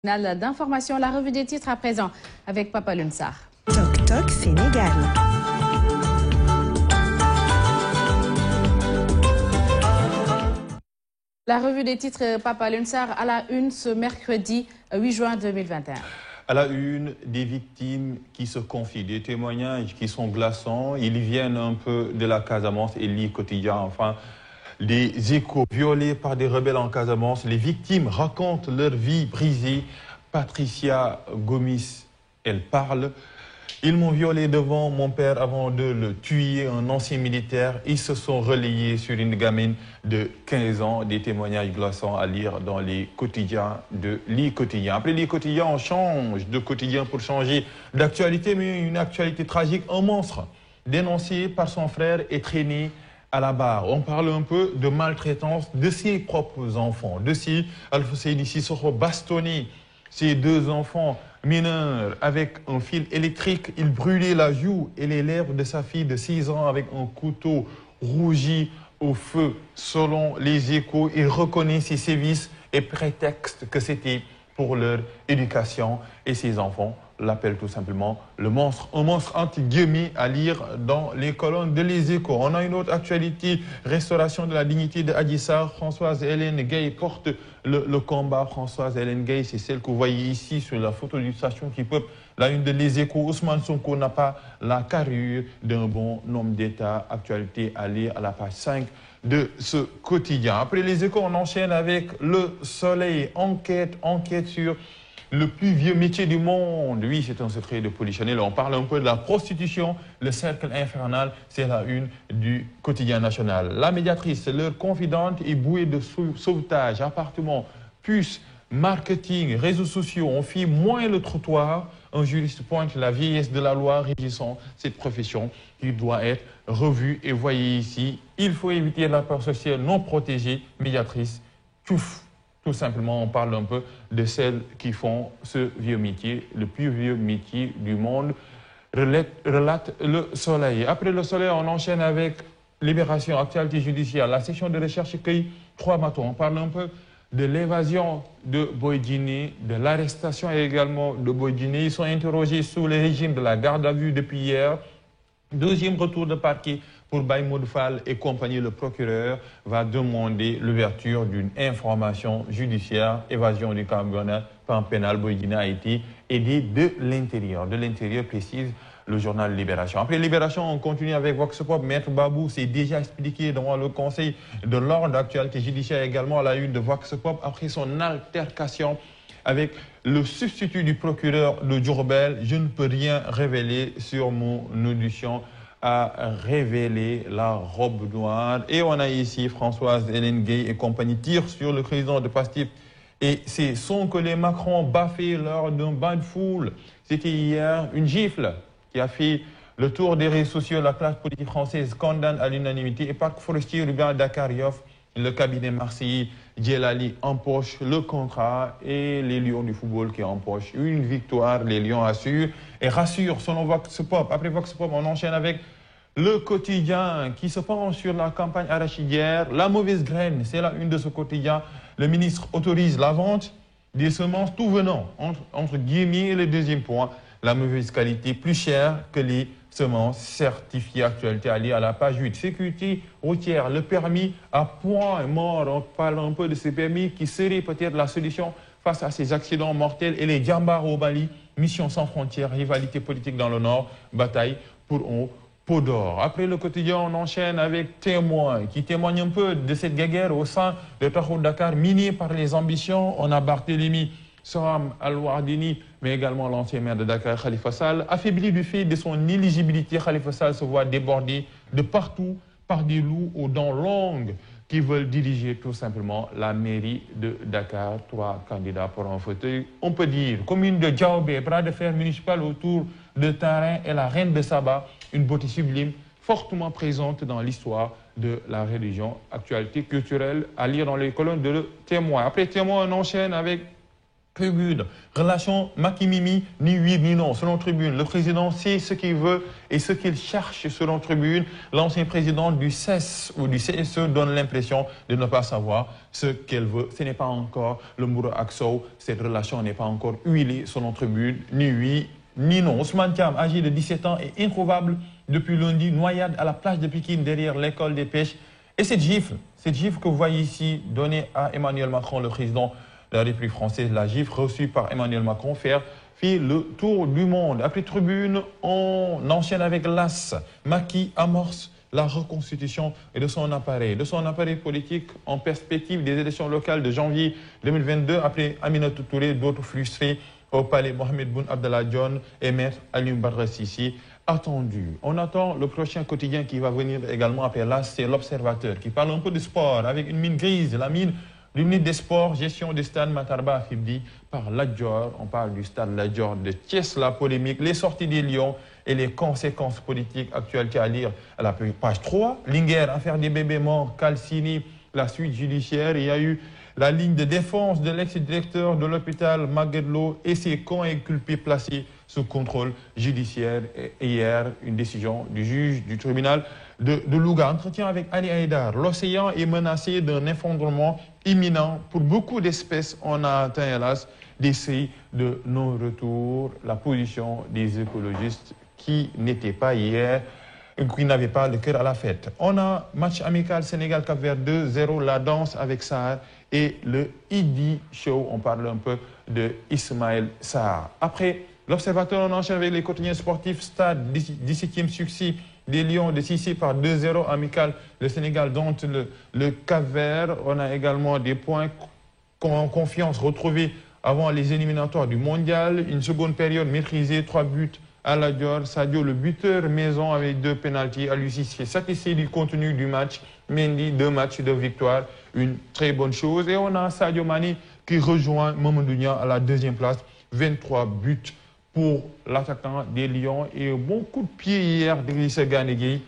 D'information, la revue des titres à présent avec Papa Lunsar. Toc Toc Sénégal. La revue des titres Papa Lunsar à la une ce mercredi 8 juin 2021. À la une, des victimes qui se confient, des témoignages qui sont glaçants. Ils viennent un peu de la Casamance et l'île quotidien, enfin, des échos violés par des rebelles en Casamance. Les victimes racontent leur vie brisée. Patricia Gomis, elle parle. Ils m'ont violé devant mon père avant de le tuer, un ancien militaire. Ils se sont relayés sur une gamine de 15 ans. Des témoignages glaçants à lire dans les quotidiens de l'île quotidien. Après l'île quotidien, on change de quotidien pour changer d'actualité, mais une actualité tragique. Un monstre dénoncé par son frère et traîné à la barre. On parle un peu de maltraitance de ses propres enfants. De si Alpha Seydi Sissoko bastonné ses deux enfants mineurs avec un fil électrique. Il brûlait la joue et les lèvres de sa fille de 6 ans avec un couteau rougi au feu. Selon les échos, il reconnaît ses sévices et prétexte que c'était pour leur éducation. Et ses enfants l'appellent tout simplement le monstre. Un monstre anti-guillemets à lire dans les colonnes de Les Échos. On a une autre actualité, restauration de la dignité de Adji Sarr. Françoise Hélène Gaye porte le combat. Françoise Hélène Gaye, c'est celle que vous voyez ici sur la photo d'illustration qui peuple la une de Les Échos. Ousmane Sonko n'a pas la carrure d'un bon homme d'État. Actualité à lire à la page 5 de ce quotidien. Après Les Échos, on enchaîne avec Le Soleil. Enquête sur le plus vieux métier du monde. Oui, c'est un secret de polichinelle. On parle un peu de la prostitution, le cercle infernal, c'est la une du quotidien national. La médiatrice, leur confidente est bouée de sauvetage, appartements, puces, marketing, réseaux sociaux. On fit moins le trottoir. Un juriste pointe la vieillesse de la loi régissant cette profession qui doit être revue. Et voyez ici, il faut éviter la peur sociale non protégée. Médiatrice, tchouf. Tout simplement, on parle un peu de celles qui font ce vieux métier, le plus vieux métier du monde, relate Le Soleil. Après Le Soleil, on enchaîne avec Libération, actualité judiciaire. La section de recherche cueille 3 bateaux. On parle un peu de l'évasion de Boy Djiné, de l'arrestation également de Boy Djiné. Ils sont interrogés sous le régime de la garde à vue depuis hier. Deuxième retour de parquet pour Baye Modou Fall et compagnie. Le procureur va demander l'ouverture d'une information judiciaire, évasion du camionneur pénal. Boy Djiné a été aidé de l'intérieur. De l'intérieur, précise le journal Libération. Après Libération, on continue avec Vox Pop. Maître Babou s'est déjà expliqué devant le Conseil de l'ordre d'actualité judiciaire également à la une de Vox Pop après son altercation avec le substitut du procureur de Diourbel. Je ne peux rien révéler sur mon audition à révéler la robe noire. Et on a ici Françoise Hélène Gaye et compagnie tirent sur le président de Pastef. Et c'est son collègue Macron baffé lors d'un bain de foule. C'était hier une gifle qui a fait le tour des réseaux sociaux. La classe politique française condamne à l'unanimité. Et Parc Forestier Ruben Dakarioff, le cabinet marseillais Djelali empoche le contrat et les Lions du football qui empochent une victoire. Les Lions assurent et rassurent selon Vox Pop. Après Vox Pop, on enchaîne avec Le Quotidien qui se penche sur la campagne arachidière. La mauvaise graine, c'est la une de ce quotidien. Le ministre autorise la vente des semences tout venant, entre guillemets. Et le deuxième point, la mauvaise qualité, plus chère que les semences certifiées. Actualité à lire à la page 8. Sécurité routière, le permis à point mort. On parle un peu de ces permis qui seraient peut-être la solution face à ces accidents mortels. Et les Djambars au Mali, mission sans frontières, rivalité politique dans le Nord, bataille pour un pot d'or. Après Le Quotidien, on enchaîne avec Témoin qui témoigne un peu de cette guerre au sein de Tahoud Dakar, minée par les ambitions. On a Barthélémy Soham Al-Wardini, mais également l'ancien maire de Dakar, Khalifa Sall. Affaibli du fait de son éligibilité, Khalifa Sall se voit débordé de partout par des loups aux dents longues qui veulent diriger tout simplement la mairie de Dakar. 3 candidats pour un fauteuil. On peut dire, commune de Diaobé, bras de fer municipal autour de Tarin et la reine de Saba, une beauté sublime, fortement présente dans l'histoire de la religion. Actualité culturelle à lire dans les colonnes de Le Témoin. Après Témoin, on enchaîne avec Tribune, relation Maki-Mimi, ni oui ni non, selon Tribune. Le président sait ce qu'il veut et ce qu'il cherche, selon Tribune. L'ancien président du CES ou du CSE donne l'impression de ne pas savoir ce qu'elle veut. Ce n'est pas encore le Mouro Akso. Cette relation n'est pas encore huilée, selon Tribune, ni oui ni non. Ousmane Thiam, âgé de 17 ans, est introuvable depuis lundi, noyade à la plage de Pikine derrière l'école des pêches. Et cette gifle que vous voyez ici, donnée à Emmanuel Macron, le président de la République française, la gifle reçue par Emmanuel Macron, fait le tour du monde. Après Tribune, on enchaîne avec l'AS. Macky amorce la reconstitution de son appareil politique en perspective des élections locales de janvier 2022. Après Aminata Touré, d'autres frustrés au palais Mohamed Boun Abdallah Dionne et Maître Alioune Badara Cissé. Attendu. On attend le prochain quotidien qui va venir également après là, c'est l'Observateur qui parle un peu de sport avec une mine grise, la mine du ministre des Sports, gestion des stades Matarba Fibdi par Ladjor. On parle du stade Ladjor de Thiès, la polémique, les sorties des Lions et les conséquences politiques actuelles à lire à la page 3. Linguère, affaire des bébés morts, Calcini, la suite judiciaire. Il y a eu la ligne de défense de l'ex-directeur de l'hôpital Maguedlo et ses co-inculpés placés sous contrôle judiciaire. Et hier, une décision du juge du tribunal de Louga. Entretien avec Ali Haïdar. L'océan est menacé d'un effondrement imminent. Pour beaucoup d'espèces, on a atteint, hélas, des seuils de non-retour. La position des écologistes qui n'étaient pas hier, qui n'avaient pas le cœur à la fête. On a match amical Sénégal-Cap-Vert 2-0, la danse avec Sarr et le Idi Show. On parle un peu de Ismaël Sarr. Après l'Observateur, on enchaîne avec les quotidiens sportifs. Stade, 17e succès des Lions de Cissé par 2-0 amical. Le Sénégal dont le Cap-Vert. On a également des points en confiance retrouvés avant les éliminatoires du mondial. Une seconde période maîtrisée, 3 buts à la Dior. Sadio, le buteur maison avec 2 pénaltys. À Lucie, satisfait du contenu du match. Mendy, 2 matchs de victoire. Une très bonne chose. Et on a Sadio Mané qui rejoint Mamadou Niang à la 2e place. 23 buts pour l'attaquant des Lions. Et bon coup de pied hier d'Idrissa Gana Gueye.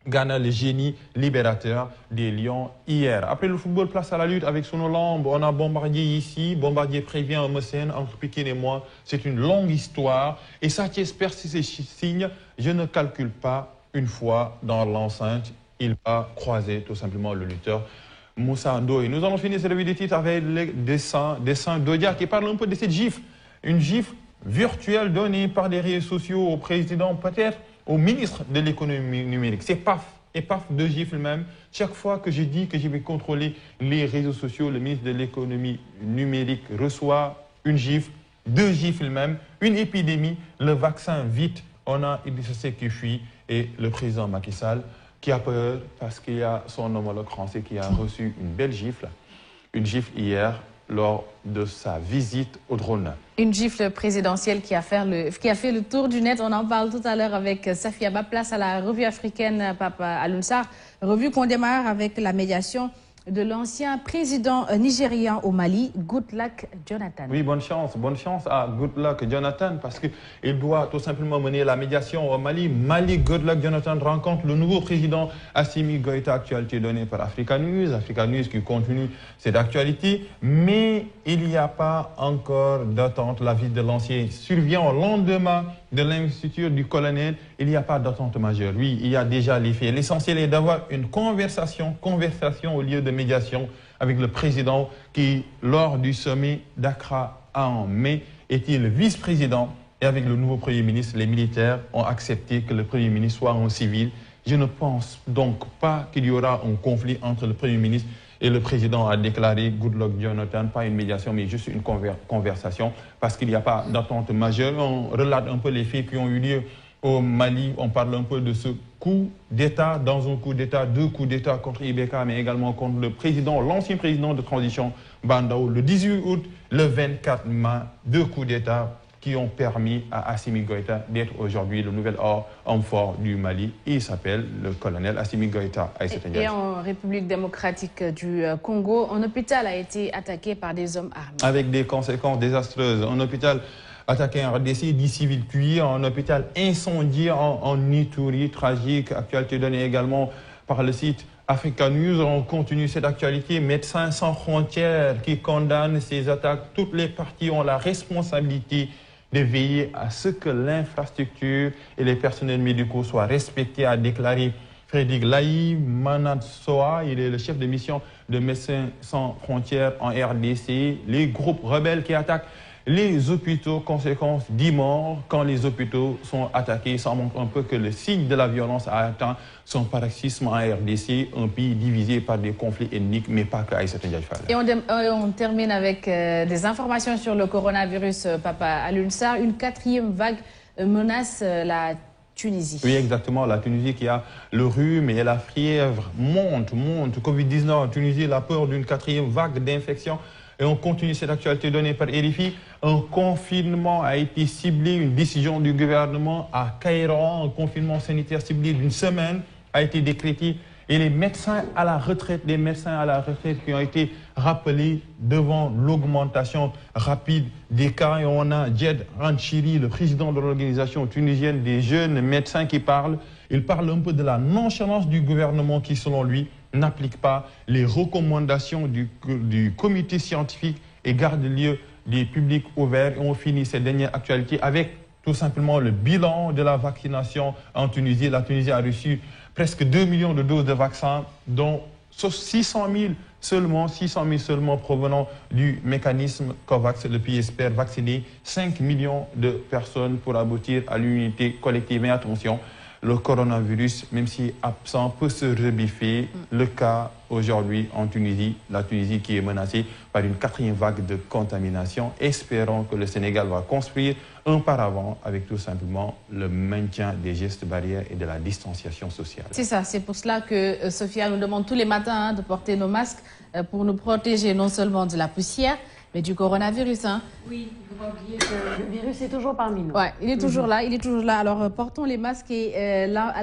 Gana, le génie libérateur des Lions hier. Après le football, place à la lutte avec son Hollande. On a Bombardier ici. Bombardier prévient un mécène entre Pikine et moi. C'est une longue histoire. Et Sathiès persiste ses signes. Je ne calcule pas une fois dans l'enceinte. Il va croiser tout simplement le lutteur Moussa Ndoye. Nous allons finir cette revue des titres avec les dessins d'Odia qui parle un peu de cette gifle. Une gifle virtuelle donnée par les réseaux sociaux au président, peut-être au ministre de l'économie numérique. C'est paf et paf, 2 gifles même. Chaque fois que je dis que je vais contrôler les réseaux sociaux, le ministre de l'économie numérique reçoit une gifle, 2 gifles même, une épidémie, le vaccin vite. On a Idrissa Seck qui fuit et le président Macky Sall qui a peur parce qu'il y a son homologue français qui a reçu une belle gifle, une gifle hier lors de sa visite au drone. Une gifle présidentielle qui a fait le tour du net. On en parle tout à l'heure avec Safia Ba. Place à la revue africaine Papa Alioune Sarr. Revue qu'on démarre avec la médiation de l'ancien président nigérian au Mali, Goodluck Jonathan. Oui, bonne chance à Goodluck Jonathan parce qu'il doit tout simplement mener la médiation au Mali. Mali, Goodluck Jonathan rencontre le nouveau président Assimi Goïta, actualité donnée par Africa News. Africa News qui continue cette actualité, mais il n'y a pas encore d'attente. La visite de l'ancien survient au lendemain de l'investiture du colonel. Il n'y a pas d'attente majeure. Oui, il y a déjà les faits. L'essentiel est d'avoir une conversation au lieu de médiation avec le président qui, lors du sommet d'Accra en mai, est-il vice-président. Et avec le nouveau Premier ministre, les militaires ont accepté que le Premier ministre soit un civil. Je ne pense donc pas qu'il y aura un conflit entre le Premier ministre et le président, a déclaré Goodluck Jonathan, pas une médiation, mais juste une conversation, parce qu'il n'y a pas d'attente majeure. On relate un peu les faits qui ont eu lieu au Mali. On parle un peu de ce coup d'État, dans un coup d'État, 2 coups d'État contre Ibeka, mais également contre le président, l'ancien président de transition, Bandao, le 18 août, le 24 mai, 2 coups d'État qui ont permis à Assimi Goïta d'être aujourd'hui le nouvel homme fort du Mali. Il s'appelle le colonel Assimi Goïta. Et en République démocratique du Congo, un hôpital a été attaqué par des hommes armés. Avec des conséquences désastreuses. Un hôpital attaqué en RDC, 10 civils tués. Un hôpital incendié en Ituri, tragique. Actualité donnée également par le site Africa News, on continue cette actualité. Médecins sans frontières qui condamnent ces attaques. Toutes les parties ont la responsabilité de veiller à ce que l'infrastructure et les personnels médicaux soient respectés, a déclaré Frédéric Laï Manatsoa. Il est le chef de mission de Médecins sans frontières en RDC. Les groupes rebelles qui attaquent les hôpitaux, conséquence 10 morts quand les hôpitaux sont attaqués. Ça montre un peu que le signe de la violence a atteint son paroxysme en RDC, un pays divisé par des conflits ethniques, mais pas que Aïssata Ndiaye Fall. Et on termine avec des informations sur le coronavirus, Papa Alioune Sarr. Une 4e vague menace la Tunisie. Oui, exactement. La Tunisie qui a le rhume et la fièvre monte. Covid-19 en Tunisie, la peur d'une 4e vague d'infection. Et on continue cette actualité donnée par RFI. Un confinement a été ciblé, une décision du gouvernement à Kairouan, un confinement sanitaire ciblé d'une semaine a été décrété. Et les médecins à la retraite, qui ont été rappelés devant l'augmentation rapide des cas. Et on a Djed Ranchiri, le président de l'organisation tunisienne des jeunes médecins qui parle. Il parle un peu de la nonchalance du gouvernement qui, selon lui, n'applique pas les recommandations du comité scientifique et garde lieu des publics ouverts. Et on finit cette dernière actualité avec tout simplement le bilan de la vaccination en Tunisie. La Tunisie a reçu presque 2 millions de doses de vaccins, dont 600 000 seulement provenant du mécanisme COVAX. Le pays espère vacciner 5 millions de personnes pour aboutir à l'unité collective. Mais attention, le coronavirus, même si absent, peut se rebiffer. Le cas aujourd'hui en Tunisie, la Tunisie qui est menacée par une 4e vague de contamination. Espérons que le Sénégal va construire un paravent avec tout simplement le maintien des gestes barrières et de la distanciation sociale. C'est ça, c'est pour cela que Sophia nous demande tous les matins de porter nos masques pour nous protéger non seulement de la poussière, mais du coronavirus. Oui, il ne faut pas oublier que le virus est toujours parmi nous. Ouais, il est toujours là, il est toujours là. Alors portons les masques et là...